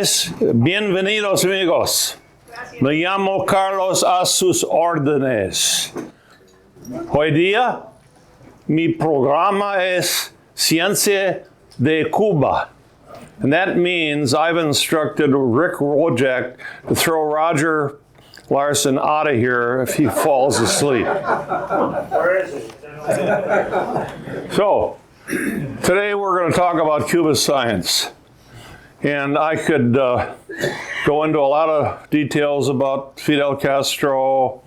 tardes, bienvenidos amigos. Me llamo Carlos a sus órdenes. Hoy día, mi programa es Ciencia de Cuba. And that means I've instructed Rick Wojak to throw Roger Larson out of here if he falls asleep. Where is he? So, today we're going to talk about Cuba science. And I could go into a lot of details about Fidel Castro,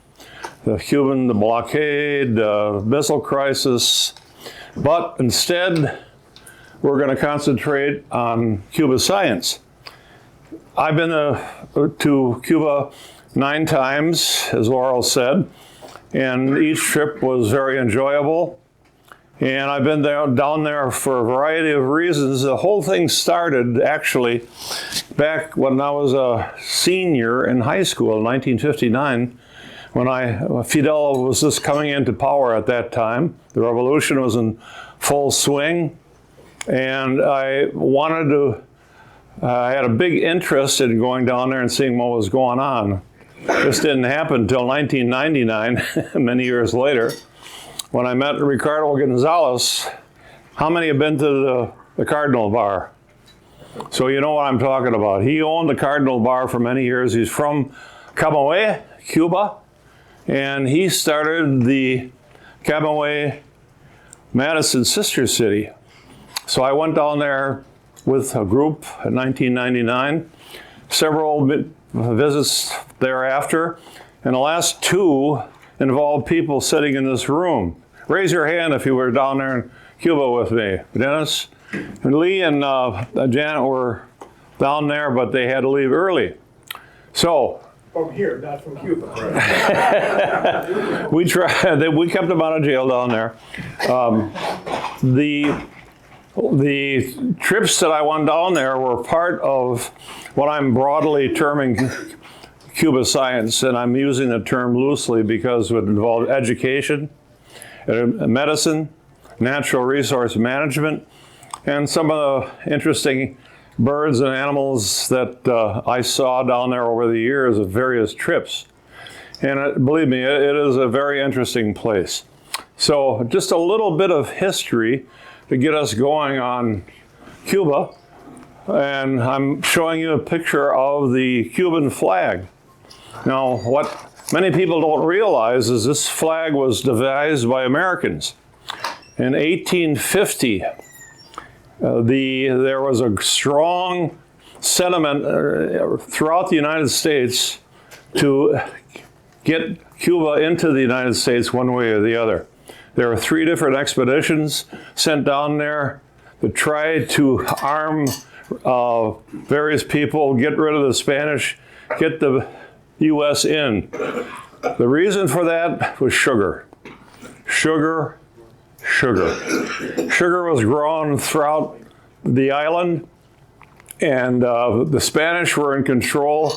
the blockade, the missile crisis, but instead we're going to concentrate on Cuba science. I've been to Cuba 9 times, as Laurel said, and each trip was very enjoyable. And I've been down there for a variety of reasons. The whole thing started actually back when I was a senior in high school in 1959, when Fidel was just coming into power at that time. The revolution was in full swing, and I had a big interest in going down there and seeing what was going on. This didn't happen until 1999, many years later, when I met Ricardo Gonzalez. How many have been to the Cardinal Bar? So you know what I'm talking about. He owned the Cardinal Bar for many years. He's from Camagüey, Cuba, and he started the Camagüey Madison sister city. So I went down there with a group in 1999, several visits thereafter, and the last 2 involved people sitting in this room. Raise your hand if you were down there in Cuba with me. Dennis and Lee and Janet were down there, but they had to leave early. So From here, not from Cuba. we kept them out of jail down there. The trips that I went down there were part of what I'm broadly terming Cuba science, and I'm using the term loosely because it involved education, medicine, natural resource management, and some of the interesting birds and animals that I saw down there over the years of various trips. And believe me, it is a very interesting place. So just a little bit of history to get us going on Cuba. And I'm showing you a picture of the Cuban flag. Now, what many people don't realize is this flag was devised by Americans. In 1850, there was a strong sentiment throughout the United States to get Cuba into the United States one way or the other. There were 3 different expeditions sent down there to try to arm various people, get rid of the Spanish, get the U.S. in. The reason for that was sugar. Sugar was grown throughout the island, and the Spanish were in control,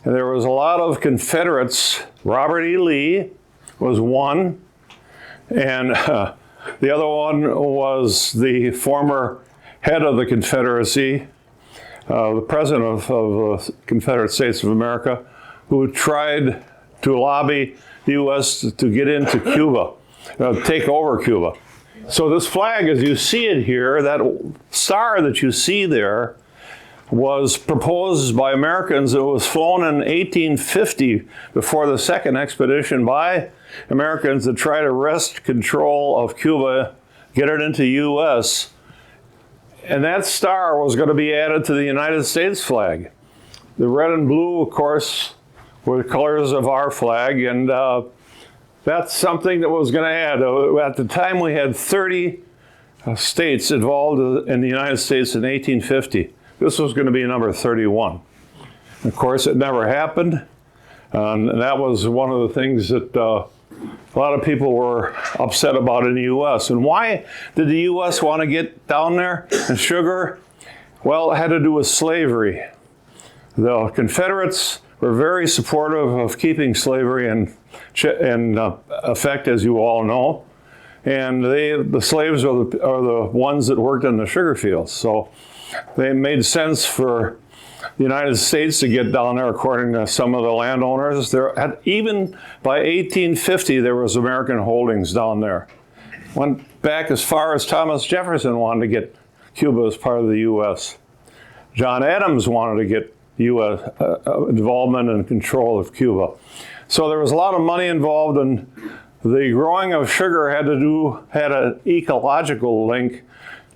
and there was a lot of Confederates. Robert E. Lee was one, and the other one was the former head of the Confederacy, the president of the Confederate States of America, who tried to lobby the U.S. to get into Cuba, take over Cuba. So this flag, as you see it here, that star that you see there, was proposed by Americans. It was flown in 1850 before the second expedition by Americans to try to wrest control of Cuba, get it into U.S., and that star was going to be added to the United States flag. The red and blue, of course, were the colors of our flag, and that's something that was going to add. At the time, we had 30 states involved in the United States in 1850. This was going to be number 31. Of course, it never happened, and that was one of the things that a lot of people were upset about in the U.S. And why did the U.S. want to get down there and sugar? Well, it had to do with slavery. The Confederates were very supportive of keeping slavery in effect, as you all know. And the slaves are the ones that worked in the sugar fields. So they made sense for the United States to get down there, according to some of the landowners. Even by 1850, there was American holdings down there. Went back as far as Thomas Jefferson wanted to get Cuba as part of the U.S. John Adams wanted to get U.S. Involvement and control of Cuba. So there was a lot of money involved, and the growing of sugar had an ecological link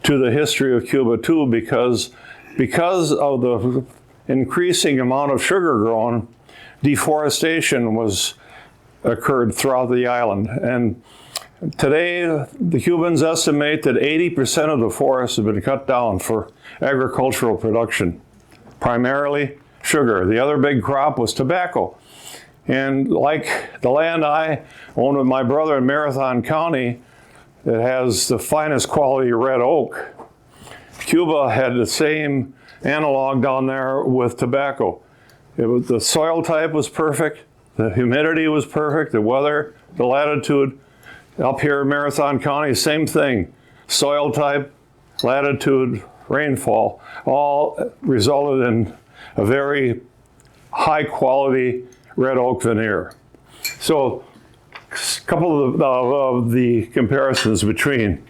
to the history of Cuba too, because of the increasing amount of sugar grown, deforestation occurred throughout the island. And today, the Cubans estimate that 80% of the forests have been cut down for agricultural production, primarily sugar. The other big crop was tobacco. And like the land I own with my brother in Marathon County, it has the finest quality red oak. Cuba had the same analog down there with tobacco. The soil type was perfect, the humidity was perfect, the weather, the latitude. Up here in Marathon County, same thing. Soil type, latitude, rainfall, all resulted in a very high quality red oak veneer. So a couple of the comparisons between.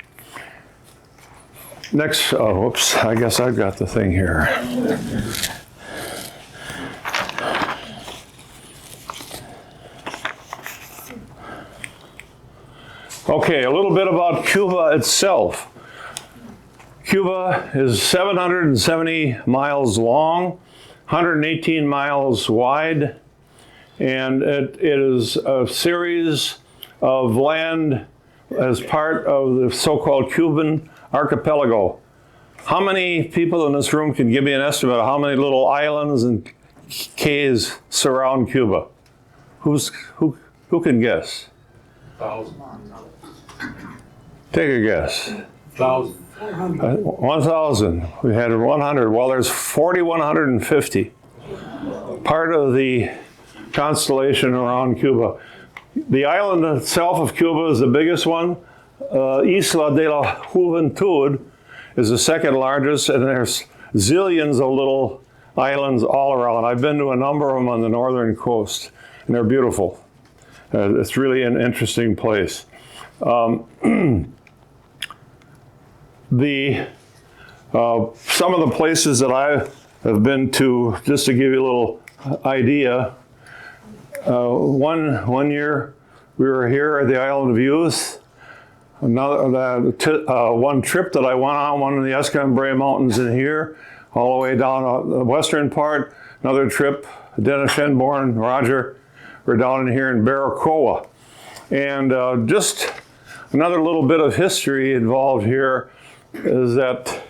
Next, whoops, I guess I've got the thing here. Okay, a little bit about Cuba itself. Cuba is 770 miles long, 118 miles wide, and it is a series of land as part of the so-called Cuban archipelago. How many people in this room can give me an estimate of how many little islands and cays surround Cuba? Who can guess? 1,000. Take a guess. 1,000. 1,000. We had 100. Well, there's 4,150. Part of the constellation around Cuba. The island itself of Cuba is the biggest one. Isla de la Juventud is the second largest, and there's zillions of little islands all around. I've been to a number of them on the northern coast, and they're beautiful. It's really an interesting place. Some of the places that I have been to, just to give you a little idea, one year we were here at the Island of Youth. One trip that I went on, one of the Escambray Mountains in here, all the way down the western part. Another trip, Dennis Shenborn, Roger, we're down in here in Baracoa. And just another little bit of history involved here is that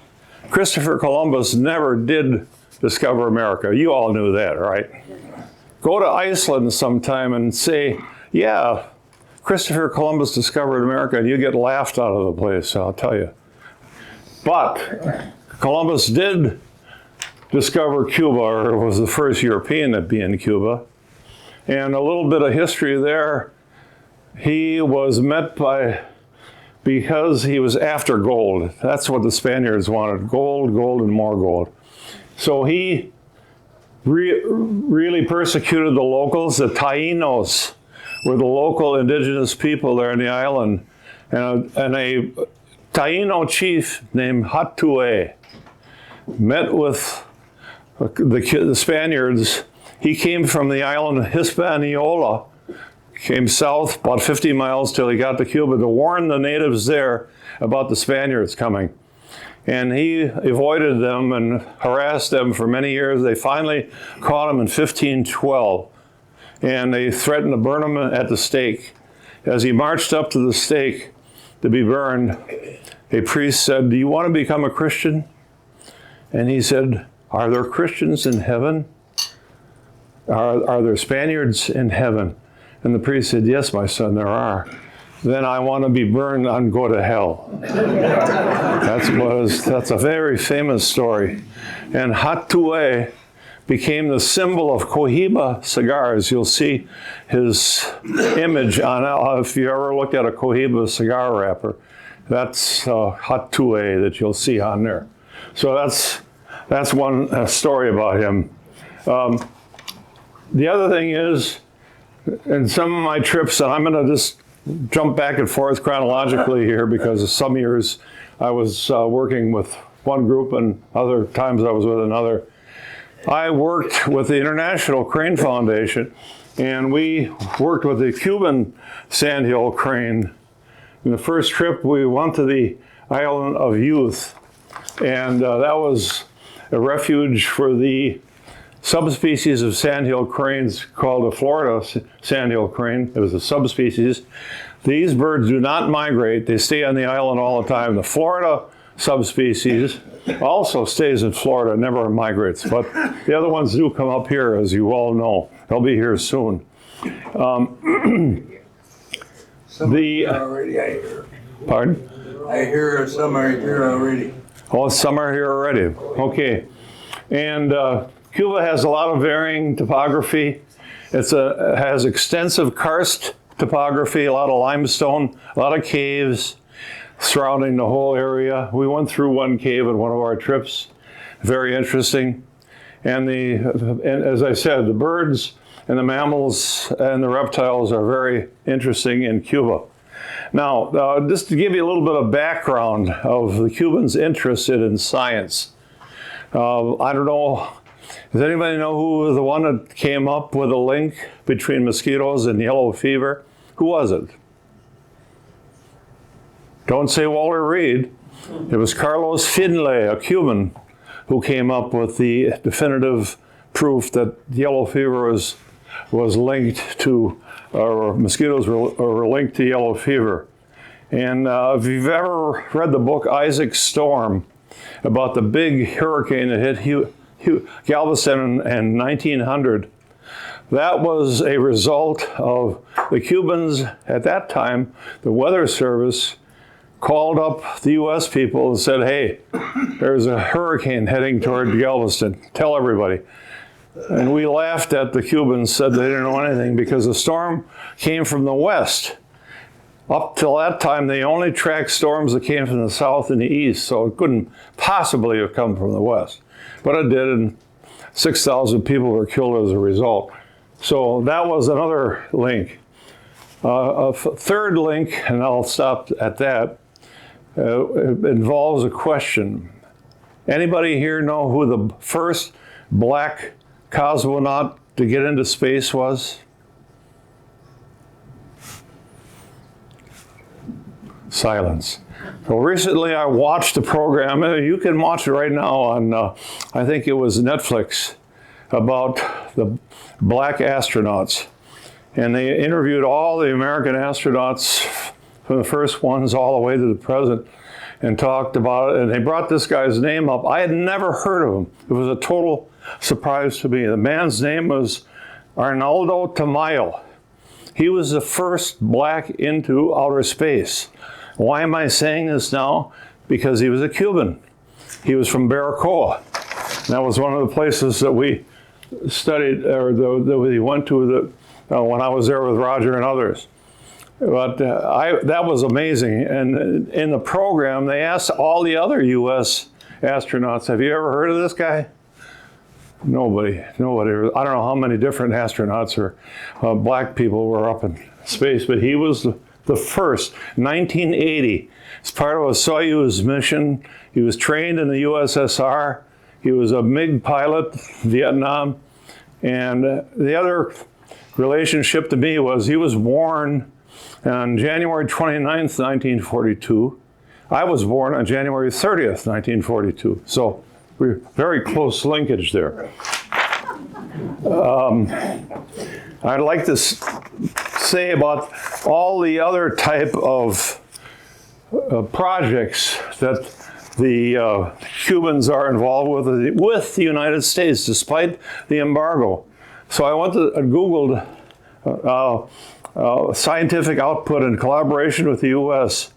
Christopher Columbus never did discover America. You all knew that, right? Go to Iceland sometime and say, yeah, Christopher Columbus discovered America, and you get laughed out of the place, I'll tell you. But Columbus did discover Cuba, or was the first European to be in Cuba. And a little bit of history there, he was met because he was after gold. That's what the Spaniards wanted, gold, gold, and more gold. So he really persecuted the locals. The Taínos were the local indigenous people there in the island. And a Taíno chief named Hatue met with the Spaniards. He came from the island of Hispaniola, came south about 50 miles till he got to Cuba to warn the natives there about the Spaniards coming. And he avoided them and harassed them for many years. They finally caught him in 1512, and they threatened to burn him at the stake. As he marched up to the stake to be burned, a priest said, "Do you want to become a Christian?" And he said, "Are there Christians in heaven? Are there Spaniards in heaven?" And the priest said, "Yes, my son, there are." "Then I want to be burned and go to hell." That's a very famous story. And Hatue became the symbol of Cohiba cigars. You'll see his image on, if you ever looked at a Cohiba cigar wrapper, that's Hatue that you'll see on there. So that's one story about him. The other thing is, in some of my trips, and I'm going to just jump back and forth chronologically here because some years I was working with one group and other times I was with another. I worked with the International Crane Foundation, and we worked with the Cuban sandhill crane. In the first trip, we went to the Island of Youth, and that was a refuge for the subspecies of sandhill cranes called the Florida sandhill crane. It was a subspecies. These birds do not migrate. They stay on the island all the time. The Florida subspecies also stays in Florida, never migrates. But the other ones do come up here, as you all know. They'll be here soon. Some are here already, I hear. Pardon? I hear some are here already. Oh, some are here already. Okay. And Cuba has a lot of varying topography. It has extensive karst topography, a lot of limestone, a lot of caves surrounding the whole area. We went through one cave in one of our trips. Very interesting. And as I said, the birds and the mammals and the reptiles are very interesting in Cuba. Now, just to give you a little bit of background of the Cubans interested in science. I don't know, does anybody know who was the one that came up with a link between mosquitoes and yellow fever? Who was it? Don't say Walter Reed. It was Carlos Finlay, a Cuban, who came up with the definitive proof that yellow fever was linked to, or mosquitoes were linked to yellow fever. And if you've ever read the book Isaac Storm about the big hurricane that hit Galveston in 1900, that was a result of the Cubans at that time. The Weather Service called up the U.S. people and said, hey, there's a hurricane heading toward Galveston. Tell everybody. And we laughed at the Cubans, said they didn't know anything because the storm came from the west. Up till that time, they only tracked storms that came from the south and the east, so it couldn't possibly have come from the west. But it did, and 6,000 people were killed as a result. So that was another link. A third link, and I'll stop at that, it involves a question. Anybody here know who the first black cosmonaut to get into space was? Silence. So recently I watched a program, you can watch it right now on, I think it was Netflix, about the black astronauts. And they interviewed all the American astronauts from the first ones all the way to the present and talked about it. And they brought this guy's name up. I had never heard of him. It was a total surprise to me. The man's name was Arnaldo Tamayo. He was the first black into outer space. Why am I saying this now? Because he was a Cuban. He was from Baracoa. That was one of the places that we studied, or that we went to when I was there with Roger and others. But that was amazing. And in the program, they asked all the other U.S. astronauts, have you ever heard of this guy? Nobody. I don't know how many different astronauts or black people were up in space, but he was the first, 1980. As part of a Soyuz mission, he was trained in the USSR. He was a MiG pilot, Vietnam. And the other relationship to me was he was born on January 29th, 1942. I was born on January 30th, 1942. So we're very close linkage there. I'd like to say about all the other type of projects that the Cubans are involved with the United States, despite the embargo. So I went to Googled scientific output in collaboration with the U.S.,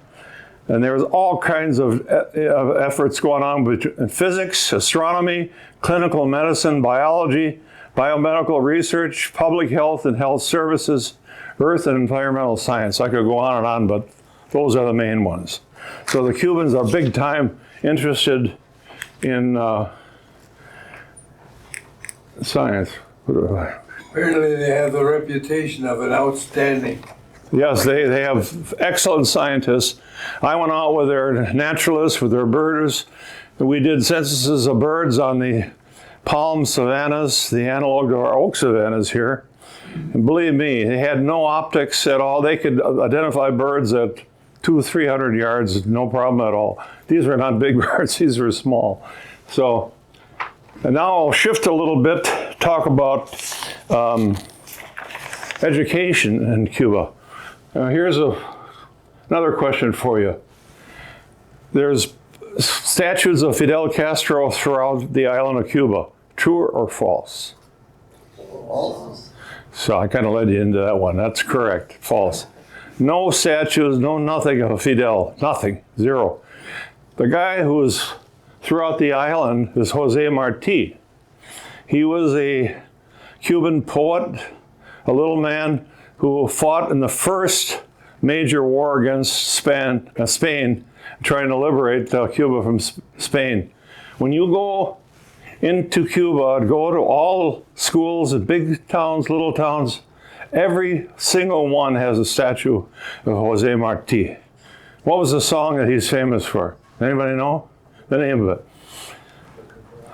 and there's all kinds of efforts going on in physics, astronomy, clinical medicine, biology, biomedical research, public health and health services, earth and environmental science. I could go on, but those are the main ones. So the Cubans are big time interested in Science. Apparently they have the reputation of an outstanding. Yes, they have excellent scientists. I went out with their naturalists, with their birders. We did censuses of birds on the palm savannas, the analog to our oak savannas here. And believe me, they had no optics at all. They could identify birds at 200-300 yards, no problem at all. These were not big birds, these were small. So, and now I'll shift a little bit, talk about education in Cuba. Here's another question for you. There's statues of Fidel Castro throughout the island of Cuba. True or false? False. So I kind of led you into that one. That's correct. False. No statues, no nothing of Fidel. Nothing. Zero. The guy who was throughout the island is Jose Marti. He was a Cuban poet, a little man who fought in the first major war against Spain, trying to liberate Cuba from Spain. When you go into Cuba, go to all schools in big towns, little towns, every single one has a statue of Jose Marti. What was the song that he's famous for? Anybody know the name of it?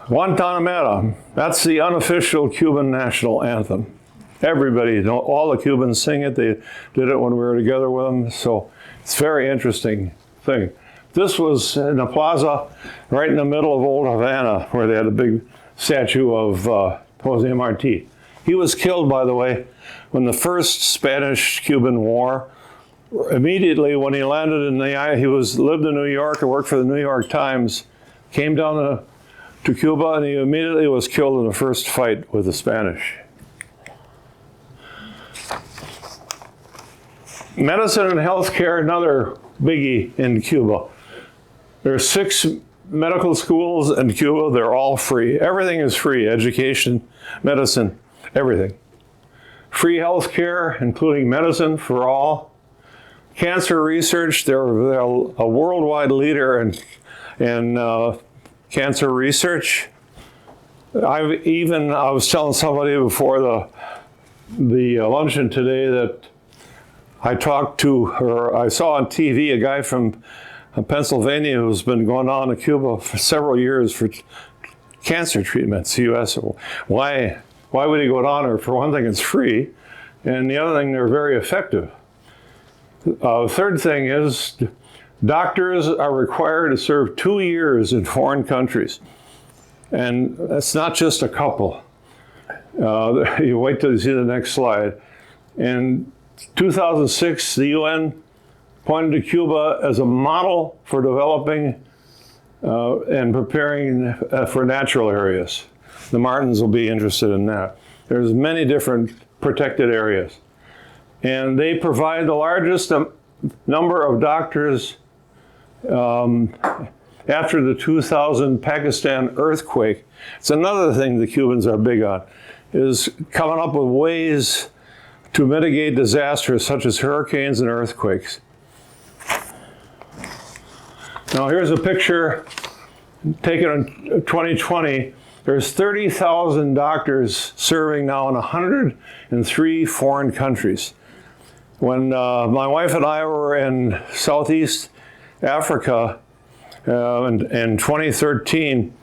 Guantanamera. That's the unofficial Cuban national anthem. Everybody, all the Cubans sing it. They did it when we were together with them. So it's a very interesting thing. This was in a plaza right in the middle of Old Havana where they had a big statue of Jose Marti. He was killed, by the way, when the first Spanish-Cuban War. Immediately when he landed in he lived in New York and worked for the New York Times, came down to Cuba, and he immediately was killed in the first fight with the Spanish. Medicine and healthcare, another biggie in Cuba. There are 6 medical schools in Cuba. They're all free. Everything is free. Education, medicine, everything. Free healthcare, including medicine for all. Cancer research, they're a worldwide leader in cancer research. I was telling somebody before the luncheon today that I saw on TV a guy from Pennsylvania who's been going on to Cuba for several years for cancer treatments. He asked, why would he go down there? For one thing, it's free, and the other thing, they're very effective. Third thing is, doctors are required to serve 2 years in foreign countries. And that's not just a couple. You wait till you see the next slide. In 2006, the UN pointed to Cuba as a model for developing and preparing for natural areas. The Martins will be interested in that. There's many different protected areas. And they provide the largest number of doctors after the 2000 Pakistan earthquake. It's another thing the Cubans are big on, is coming up with ways to mitigate disasters such as hurricanes and earthquakes. Now here's a picture taken in 2020. There's 30,000 doctors serving now in 103 foreign countries. When my wife and I were in Southeast Africa in 2013,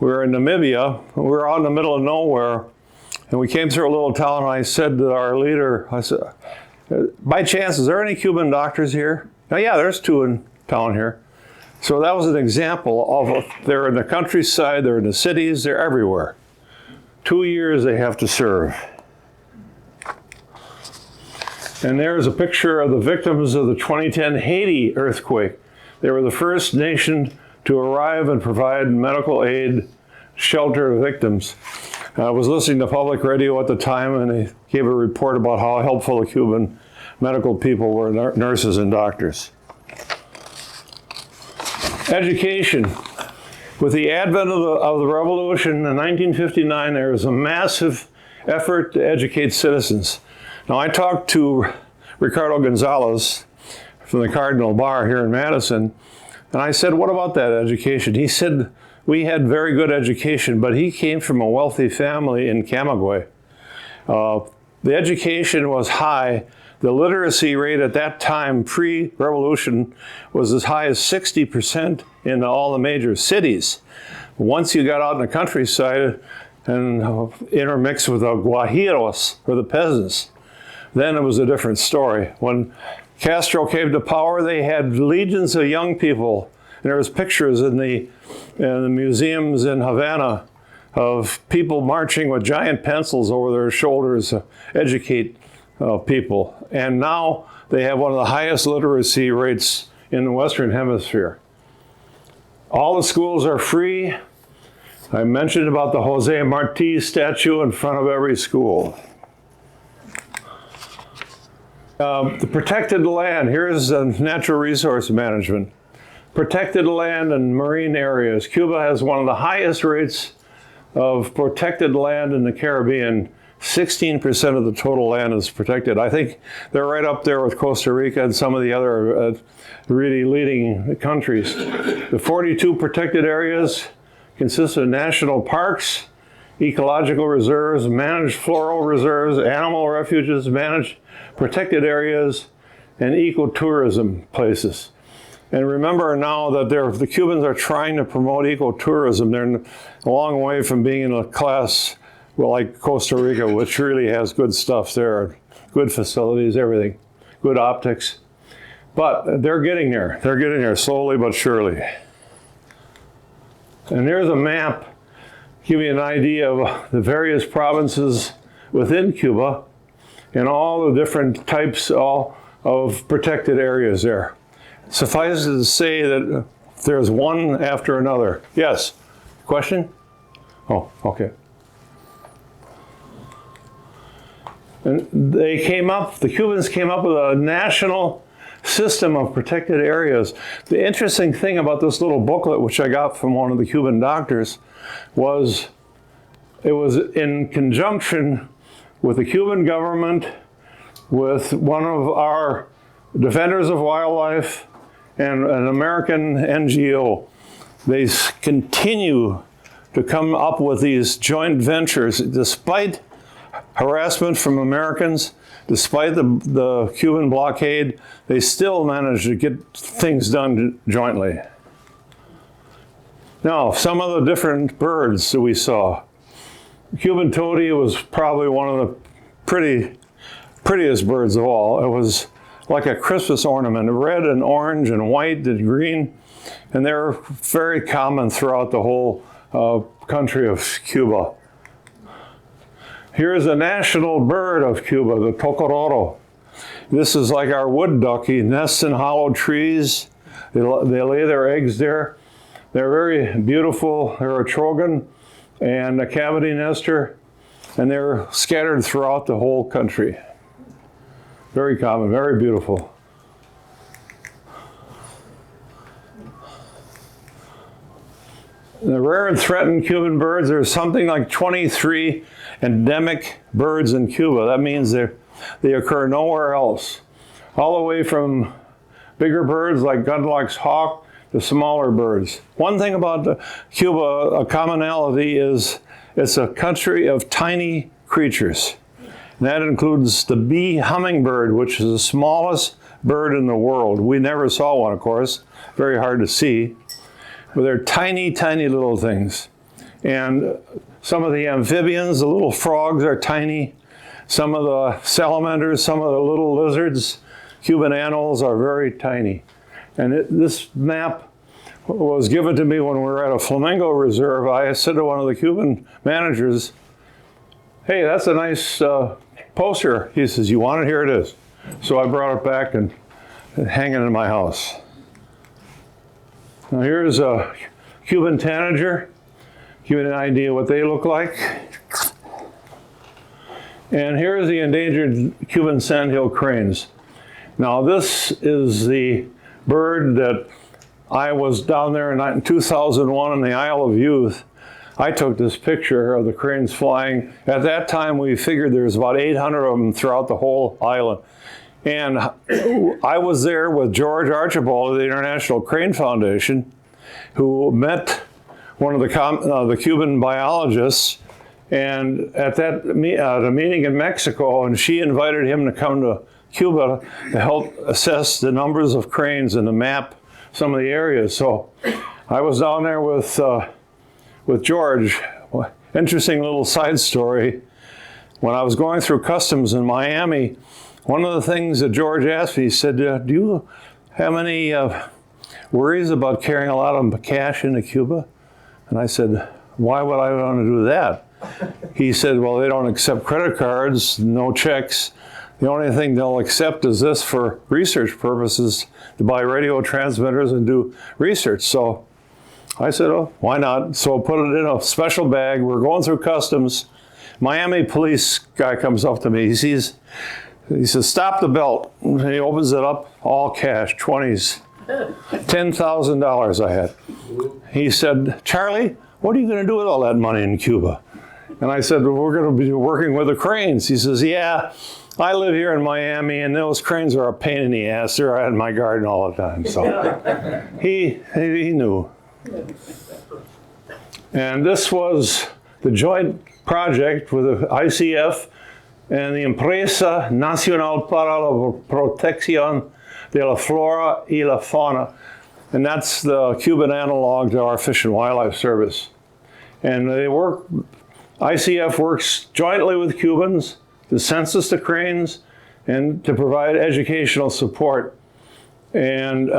we were in Namibia. We were out in the middle of nowhere, and we came through a little town, and I said to our leader, I said, by chance, is there any Cuban doctors here? Oh, yeah, there's 2 in town here. So that was an example of, they're in the countryside, they're in the cities, they're everywhere. 2 years they have to serve. And there's a picture of the victims of the 2010 Haiti earthquake. They were the first nation to arrive and provide medical aid, shelter victims. I was listening to public radio at the time, and they gave a report about how helpful the Cuban medical people were, nurses and doctors. Education. With the advent of the revolution in 1959, there was a massive effort to educate citizens. Now, I talked to Ricardo Gonzalez from the Cardinal Bar here in Madison, and I said, what about that education? He said, we had very good education, but he came from a wealthy family in Camagüey. The education was high. The literacy rate at that time, pre-revolution, was as high as 60% in all the major cities. Once you got out in the countryside and intermixed with the guajiros, or the peasants, then it was a different story. When Castro came to power, they had legions of young people. And there was pictures in the museums in Havana of people marching with giant pencils over their shoulders to educate people. And now they have one of the highest literacy rates in the Western Hemisphere. All the schools are free. I mentioned about the Jose Marti statue in front of every school. The protected land, here's natural resource management. Protected land and marine areas. Cuba has one of the highest rates of protected land in the Caribbean. 16% of the total land is protected. I think they're right up there with Costa Rica and some of the other really leading countries. The 42 protected areas consist of national parks, ecological reserves, managed floral reserves, animal refuges, managed protected areas, and ecotourism places. And remember now that the Cubans are trying to promote ecotourism. They're a long way from being in a class like Costa Rica, which really has good stuff there, good facilities, everything, good optics. But they're getting there. They're getting there slowly but surely. And there's a map giving you an idea of the various provinces within Cuba and all the different types of protected areas there. Suffice it to say that there's one after another. Yes? Question? Oh, okay. And the Cubans came up with a national system of protected areas. The interesting thing about this little booklet, which I got from one of the Cuban doctors, was it was in conjunction with the Cuban government, with one of our defenders of wildlife, and an American NGO. They continue to come up with these joint ventures despite harassment from Americans, despite the Cuban blockade. They still manage to get things done jointly. Now, some of the different birds that we saw. Cuban tody was probably one of the prettiest birds of all. It was like a Christmas ornament, red and orange and white and green, and they're very common throughout the whole country of Cuba. Here's a national bird of Cuba, the tocororo. This is like our wood duck. He nests in hollow trees. They lay their eggs there. They're very beautiful. They're a trogon and a cavity nester, and they're scattered throughout the whole country. Very common, very beautiful. The rare and threatened Cuban birds, there's something like 23 endemic birds in Cuba. That means they occur nowhere else. All the way from bigger birds like Gundlach's hawk to smaller birds. One thing about Cuba, a commonality is it's a country of tiny creatures. And that includes the bee hummingbird, which is the smallest bird in the world. We never saw one, of course. Very hard to see. But they're tiny, tiny little things. And some of the amphibians, the little frogs, are tiny. Some of the salamanders, some of the little lizards, Cuban animals are very tiny. And this map was given to me when we were at a flamingo reserve. I said to one of the Cuban managers, "Hey, that's a nice poster." He says, "You want it? Here it is." So I brought it back and hang it in my house. Now here's a Cuban tanager. Give you an idea what they look like. And here's the endangered Cuban sandhill cranes. Now this is the bird that I was down there in 2001 in the Isle of Youth. I took this picture of the cranes flying. At that time, we figured there's about 800 of them throughout the whole island. And I was there with George Archibald of the International Crane Foundation, who met one of the Cuban biologists, and at the meeting in Mexico, and she invited him to come to Cuba to help assess the numbers of cranes and to map some of the areas. So I was down there with George. Interesting little side story. When I was going through customs in Miami, one of the things that George asked me, he said, do you have any worries about carrying a lot of cash into Cuba? And I said, why would I want to do that? He said, well, they don't accept credit cards, no checks. The only thing they'll accept is this for research purposes, to buy radio transmitters and do research. So I said, oh, why not? So I put it in a special bag. We're going through customs. Miami police guy comes up to me. He says, stop the belt. And he opens it up, all cash, 20s. $10,000 I had. He said, Charlie, what are you going to do with all that money in Cuba? And I said, well, we're going to be working with the cranes. He says, yeah, I live here in Miami, and those cranes are a pain in the ass. They're out in my garden all the time. So he knew. And this was the joint project with the ICF and the Empresa Nacional para la Protección de la Flora y la Fauna. And that's the Cuban analog to our Fish and Wildlife Service. And ICF works jointly with Cubans to census the cranes and to provide educational support. And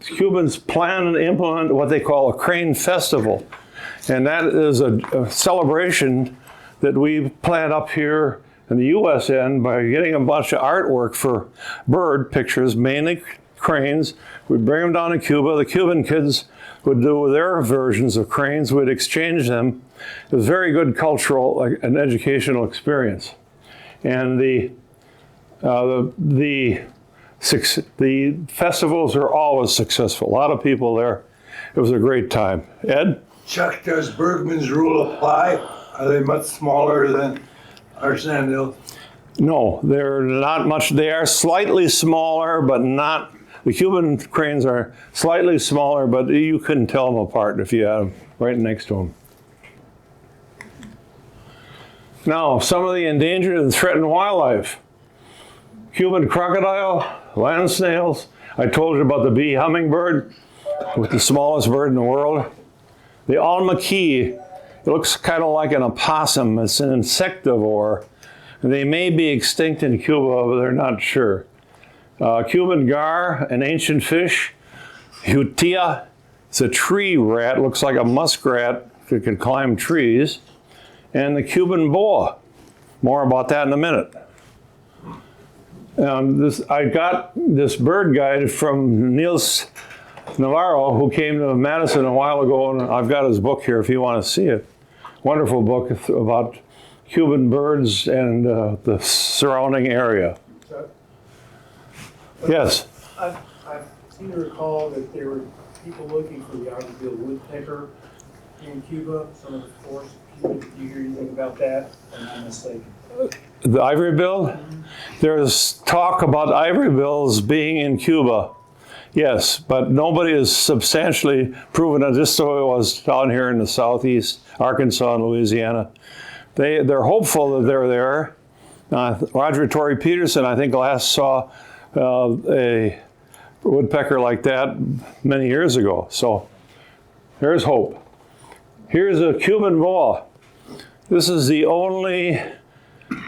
Cubans plan and implement what they call a crane festival. And that is a celebration that we plan up here in the US end by getting a bunch of artwork for bird pictures, mainly cranes. We'd bring them down to Cuba. The Cuban kids would do their versions of cranes. We'd exchange them. It was a very good cultural and educational experience. And the festivals are always successful. A lot of people there. It was a great time. Ed? Chuck, does Bergman's rule apply? Are they much smaller than our sand hills? No, they're not much. They are slightly smaller, but not. The Cuban cranes are slightly smaller, but you couldn't tell them apart if you had them right next to them. Now, some of the endangered and threatened wildlife. Cuban crocodile, land snails. I told you about the bee hummingbird, with the smallest bird in the world. The almaquí, it looks kind of like an opossum. It's an insectivore. They may be extinct in Cuba, but they're not sure. Cuban gar, an ancient fish. Hutia, it's a tree rat, looks like a muskrat that can climb trees. And the Cuban boa. More about that in a minute. I got this bird guide from Niels Navarro, who came to Madison a while ago, and I've got his book here if you want to see it. Wonderful book about Cuban birds and the surrounding area. Yes? I seem to recall that there were people looking for the ivory-billed woodpecker in Cuba, some of the forests of Cuba. Did you hear anything about that? Or am I mistaken? The ivory bill? There's talk about ivory bills being in Cuba. Yes, but nobody has substantially proven it, just so it was down here in the southeast, Arkansas and Louisiana. They're hopeful that they're there. Roger Torrey Peterson, I think, last saw a woodpecker like that many years ago. So there's hope. Here's a Cuban boa. This is the only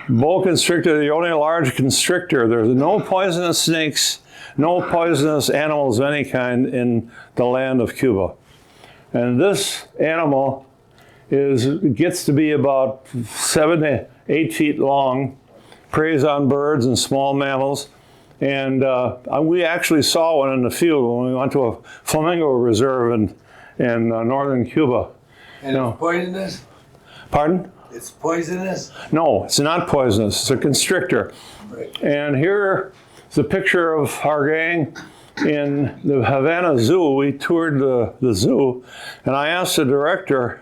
boa constrictor, the only large constrictor. There's no poisonous snakes, no poisonous animals of any kind in the land of Cuba. And this animal gets to be about 7 to 8 feet long, preys on birds and small mammals. And we actually saw one in the field when we went to a flamingo reserve in northern Cuba. And it's poisonous? Pardon? It's poisonous? No, it's not poisonous. It's a constrictor. Right. And here is a picture of our gang in the Havana Zoo. We toured the zoo, and I asked the director,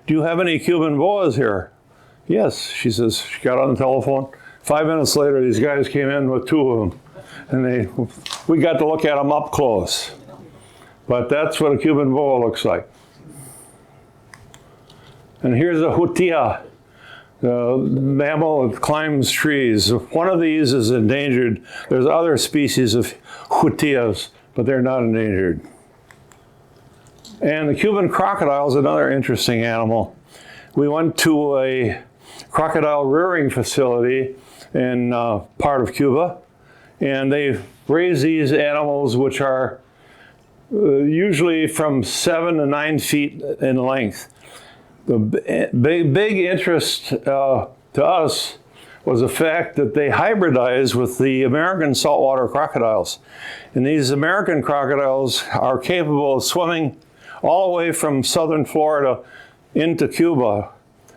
do you have any Cuban boas here? Yes, she says. She got on the telephone. 5 minutes later, these guys came in with 2 of them, and we got to look at them up close. But that's what a Cuban boa looks like. And here's a hutia, the mammal that climbs trees. One of these is endangered. There's other species of hutias, but they're not endangered. And the Cuban crocodile is another interesting animal. We went to a crocodile rearing facility in part of Cuba, and they raise these animals which are usually from 7 to 9 feet in length. The big interest to us was the fact that they hybridize with the American saltwater crocodiles. And these American crocodiles are capable of swimming all the way from southern Florida into Cuba,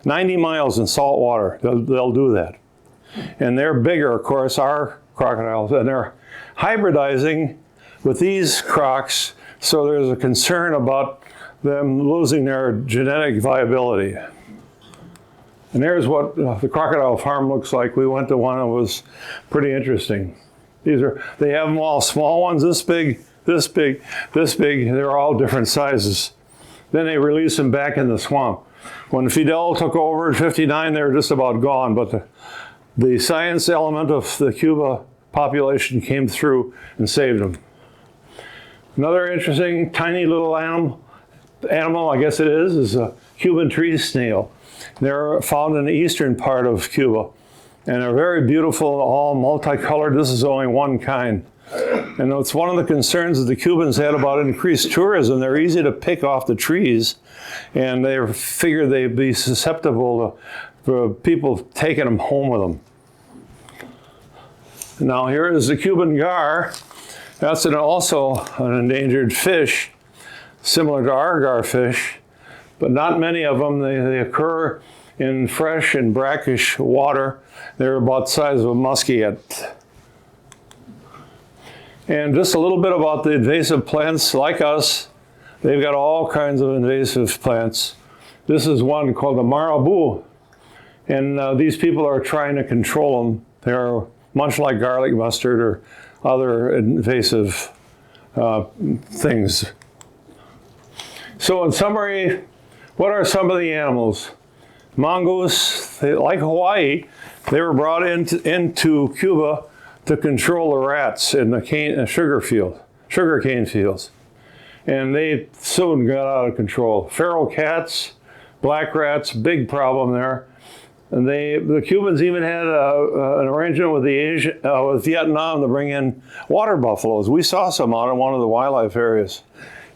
90 miles in salt water. They'll do that. And they're bigger, of course, our crocodiles, and they're hybridizing with these crocs, so there's a concern about them losing their genetic viability. And there's what the crocodile farm looks like. We went to one that was pretty interesting. They have them all, small ones this big, this big, this big. They're all different sizes. Then they release them back in the swamp. When Fidel took over in '59, they were just about gone, but the science element of the Cuba population came through and saved them. Another interesting tiny little animal, I guess it is a Cuban tree snail. They're found in the eastern part of Cuba, and they're very beautiful, all multicolored. This is only one kind. And it's one of the concerns that the Cubans had about increased tourism. They're easy to pick off the trees, and they figured they'd be susceptible to people taking them home with them. Now here is the Cuban gar. That's also an endangered fish, similar to our garfish, but not many of them. They occur in fresh and brackish water. They're about the size of a muskie. And just a little bit about the invasive plants. Like us, they've got all kinds of invasive plants. This is one called the marabou, and these people are trying to control them. They're much like garlic mustard or other invasive things. So in summary, what are some of the animals? Mongoose, like Hawaii, they were brought into Cuba to control the rats in the sugarcane fields. And they soon got out of control. Feral cats, black rats, big problem there. And the Cubans even had an arrangement with with Vietnam to bring in water buffaloes. We saw some out in one of the wildlife areas.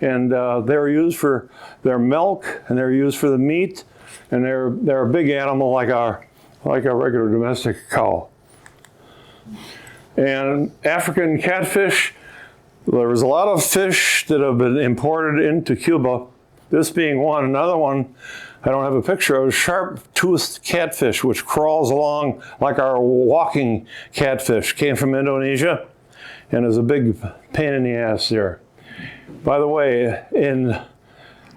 And they were used for their milk, and they're used for the meat, and they're a big animal like a regular domestic cow. And African catfish, there was a lot of fish that have been imported into Cuba, this being one. Another one, I don't have a picture of, sharp-toothed catfish, which crawls along like our walking catfish, came from Indonesia, and is a big pain in the ass there. By the way,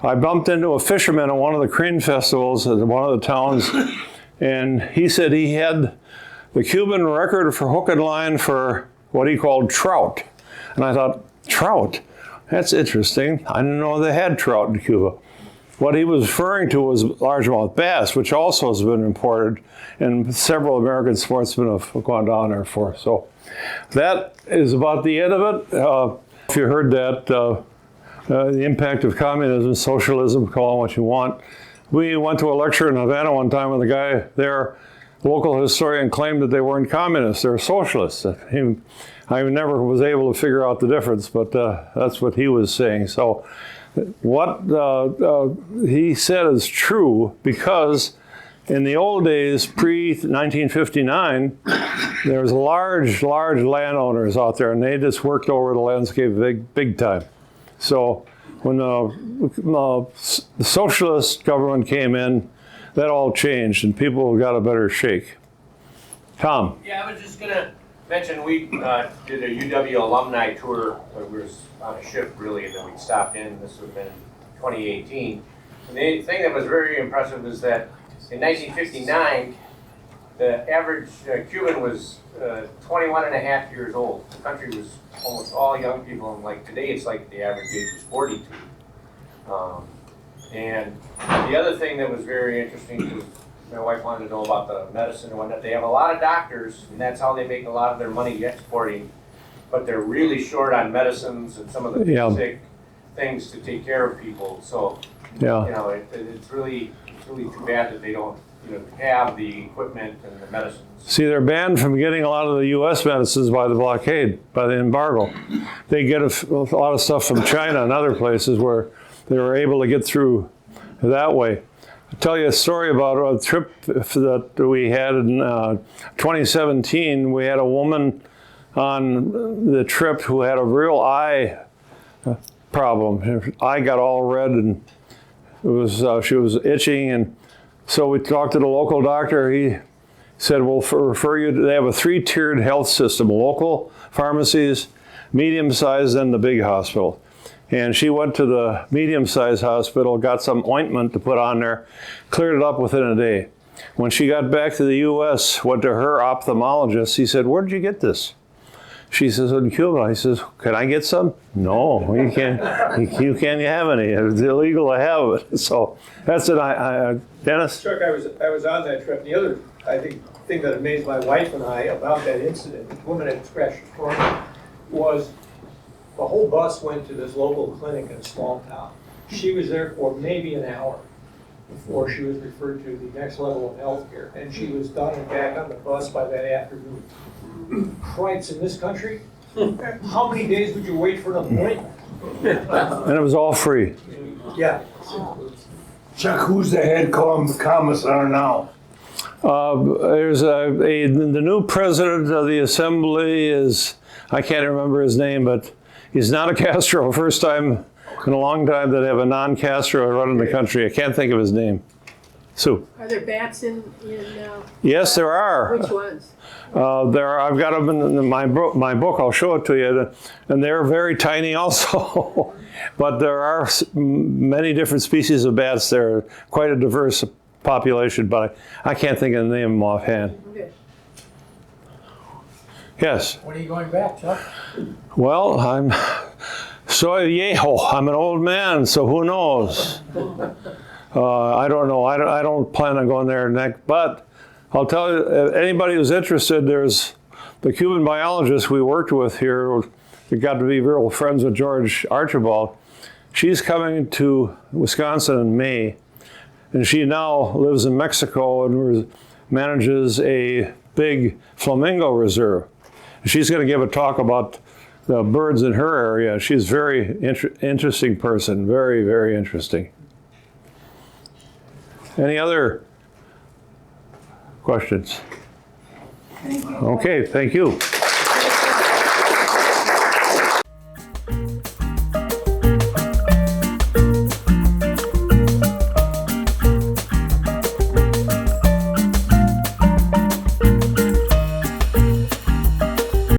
I bumped into a fisherman at one of the crane festivals at one of the towns, and he said he had the Cuban record for hook and line for what he called trout. And I thought, trout? That's interesting. I didn't know they had trout in Cuba. What he was referring to was largemouth bass, which also has been imported, and several American sportsmen have gone down there for. So that is about the end of it. If you heard that, the impact of communism, socialism, call it what you want. We went to a lecture in Havana one time with a guy there, local historian, claimed that they weren't communists, they were socialists. I never was able to figure out the difference, but that's what he was saying. So what he said is true, because in the old days, pre-1959, there was large landowners out there, and they just worked over the landscape big time. So when the socialist government came in, that all changed, and people got a better shake. Tom? Yeah, I was just going to mention we did a UW alumni tour. We were on a ship, really, and then we stopped in. This would have been 2018. And the thing that was very impressive is that in 1959, the average Cuban was 21 and a half years old. The country was almost all young people, and like today, it's like the average age is 42. And the other thing that was very interesting, because my wife wanted to know about the medicine and whatnot, they have a lot of doctors, and that's how they make a lot of their money exporting, but they're really short on medicines and some of the Yeah. basic things to take care of people. So, Yeah. you know, it's really too bad that they don't, you know, have the equipment and the medicines. See, they're banned from getting a lot of the U.S. medicines by the blockade, by the embargo. They get a lot of stuff from China and other places where they were able to get through that way. I'll tell you a story about a trip that we had in 2017. We had a woman on the trip who had a real eye problem. Her eye got all red and it was she was itching, and so we talked to the local doctor. He said, we'll refer you to, they have a 3-tiered health system, local pharmacies, medium-sized, and the big hospital. And she went to the medium-sized hospital, got some ointment to put on there, cleared it up within a day. When she got back to the U.S., went to her ophthalmologist, he said, where did you get this? She says, in Cuba. He says, can I get some? No, you can't. You can't have any. It's illegal to have it. So that's it. Dennis? Chuck, I was on that trip. The other, I think, thing that amazed my wife and I about that incident, the woman had scratched her corner, was the whole bus went to this local clinic in a small town. She was there for maybe an hour before she was referred to the next level of healthcare, and she was done and back on the bus by that afternoon. Cripes, in this country, how many days would you wait for an appointment? And it was all free. Yeah. Chuck, who's the head commissar now? There's the new president of the assembly is, I can't remember his name, but he's not a Castro. First time in a long time that I have a non-Castro running the country. I can't think of his name. Sue. Are there bats in Yes, there are. which ones? There are, I've got them in my book. I'll show it to you, and they're very tiny also. But there are many different species of bats. They're quite a diverse population, but I can't think of the name of them offhand. Okay. Yes. When are you going back, Chuck? Well, I'm soy viejo. I'm an old man, so who knows? I don't know. I don't plan on going there next, but I'll tell you, anybody who's interested, there's the Cuban biologist we worked with here, we got to be real friends with George Archibald. She's coming to Wisconsin in May, and she now lives in Mexico and manages a big flamingo reserve. She's going to give a talk about the birds in her area. She's a very interesting person, very, very interesting. Any other questions? Okay, thank you.